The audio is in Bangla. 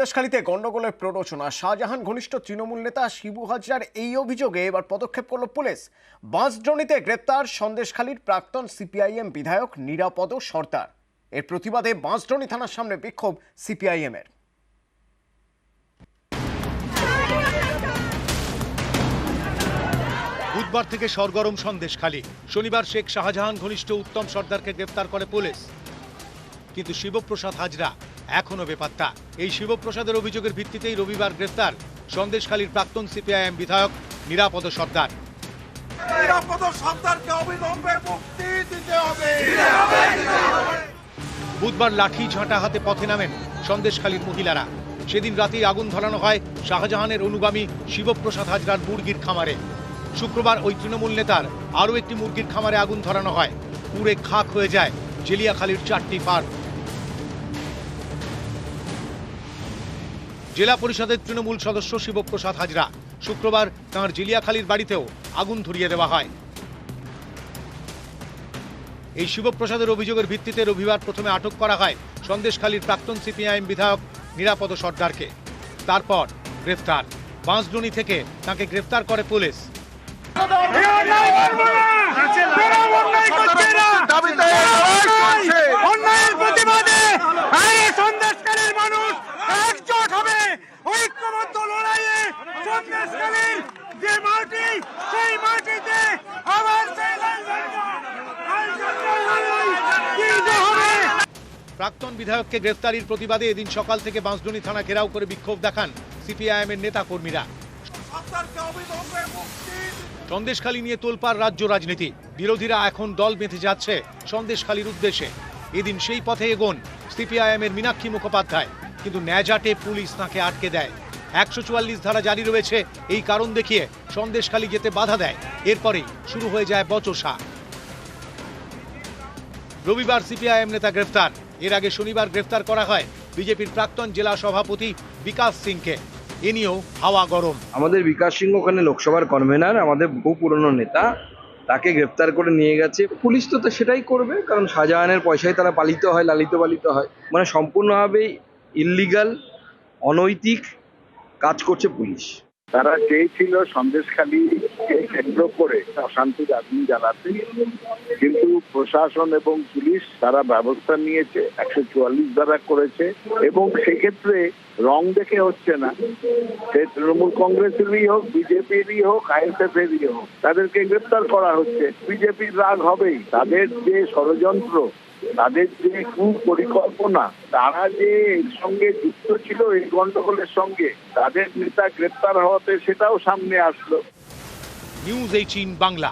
সন্দেশখালীতে গন্ডগোলের প্ররোচনা। শাহজাহান ঘনিষ্ঠ তৃণমূল নেতা শিবু হাজরার এই অভিযোগে এবার পদক্ষেপ করল পুলিশ। বাঁশড্রোনিতে গ্রেপ্তার সন্দেশখালীর প্রাক্তন সিপিআইএম বিধায়ক নিরাপদ সর্দার। এর প্রতিবাদে বাঁশড্রোনি থানার সামনে বিক্ষোভ সিপিআইএম এর। বুধবার থেকে সরগরম সন্দেশখালী। শনিবার শেখ শাহজাহান ঘনিষ্ঠ উত্তম সর্দারকে গ্রেফতার করে পুলিশ, কিন্তু শিবপ্রসাদ হাজরা এখনো বেপাত্তা। এই শিবপ্রসাদের অভিযোগের ভিত্তিতেই রবিবার গ্রেফতার সন্দেশখালীর প্রাক্তন সিপিআইএম বিধায়ক নিরাপদ সর্দার। বুধবার লাঠি ঝাঁটা হাতে পথে নামেন সন্দেশখালীর মহিলারা। সেদিন রাতেই আগুন ধরানো হয় শাহজাহানের অনুগামী শিবপ্রসাদ হাজরার মুরগির খামারে। শুক্রবার ওই তৃণমূল নেতার আরও একটি মুরগির খামারে আগুন ধরানো হয়। পুড়ে খাক হয়ে যায় জেলিয়াখালীর 4টি ফার্ম। জেলা পরিষদের তৃণমূল সদস্য শিবপ্রসাদ হাজরা শুক্রবার তাঁর জেলিয়াখালীর বাড়িতেও আগুন ধরিয়ে দেওয়া হয়। এই শিবপ্রসাদের অভিযোগের ভিত্তিতে রবিবার প্রথমে আটক করা হয় সন্দেশখালীর প্রাক্তন সিপিআইএম বিধায়ক নিরাপদ সর্দারকে। তারপর গ্রেফতার। বাঁশড্রোনি থেকে তাকে গ্রেফতার করে পুলিশ। প্রাক্তন বিধায়ককে গ্রেফতারির প্রতিবাদে এদিন সকাল থেকে বাঁশড্রোনি থানা ঘেরাও করে বিক্ষোভ দেখান সিপিআইএম এর নেতা কর্মীরা। সন্দেশখালী নিয়ে তোলপাড় রাজ্য রাজনীতি। বিরোধীরা এখন দল বেঁধে যাচ্ছে সন্দেশখালীর উদ্দেশ্যে। এদিন সেই পথে এগোন সিপিআইএম এর মীনাক্ষী মুখোপাধ্যায়, কিন্তু ন্যাজাটে পুলিশ তাঁকে আটকে দেয়। 144 ধারা জারি রয়েছে, এই কারণ দেখিয়ে সন্দেশখালী যেতে বাধা দেয়। এরপরেই শুরু হয়ে যায় বচসা। রবিবার সিপিআইএম নেতা গ্রেফতার। এর আগে শনিবার গ্রেফতার করা হয় বিজেপির প্রাক্তন জেলা সভাপতি বিকাশ সিংকে। এ নিয়েও হাওয়া গরম। আমাদের বিকাশ সিংহ ওখানে লোকসভার কনভেনার, আমাদের বহু পুরনো নেতা, তাকে গ্রেফতার করে নিয়ে গেছে পুলিশ। তো সেটাই করবে, কারণ শাহজাহানের পয়সায় তারা পালিত হয়, লালিত পালিত হয়। মানে সম্পূর্ণভাবে ইললিগাল, অনৈতিক কাজ করছে পুলিশ। তারা চেয়েছিল সন্দেশখালীকে কেন্দ্র করে অশান্তির আগুন জ্বালাতে, কিন্তু প্রশাসন এবং পুলিশ তারা ব্যবস্থা নিয়েছে, 144 ধারা করেছে। এবং সেক্ষেত্রে রং দেখে হচ্ছে না, সে তৃণমূল কংগ্রেসেরই হোক, বিজেপিরই হোক, আইএসএফ এরই হোক, তাদেরকে গ্রেপ্তার করা হচ্ছে। বিজেপির রাগ হবেই। তাদের যে ষড়যন্ত্র, তাদের যে কুপরিকল্পনা, তারা যে এর সঙ্গে যুক্ত ছিল এই গন্ডগোলের সঙ্গে, তাদের নেতা গ্রেপ্তার হওয়াতে সেটাও সামনে আসলো। নিউজ 18 বাংলা।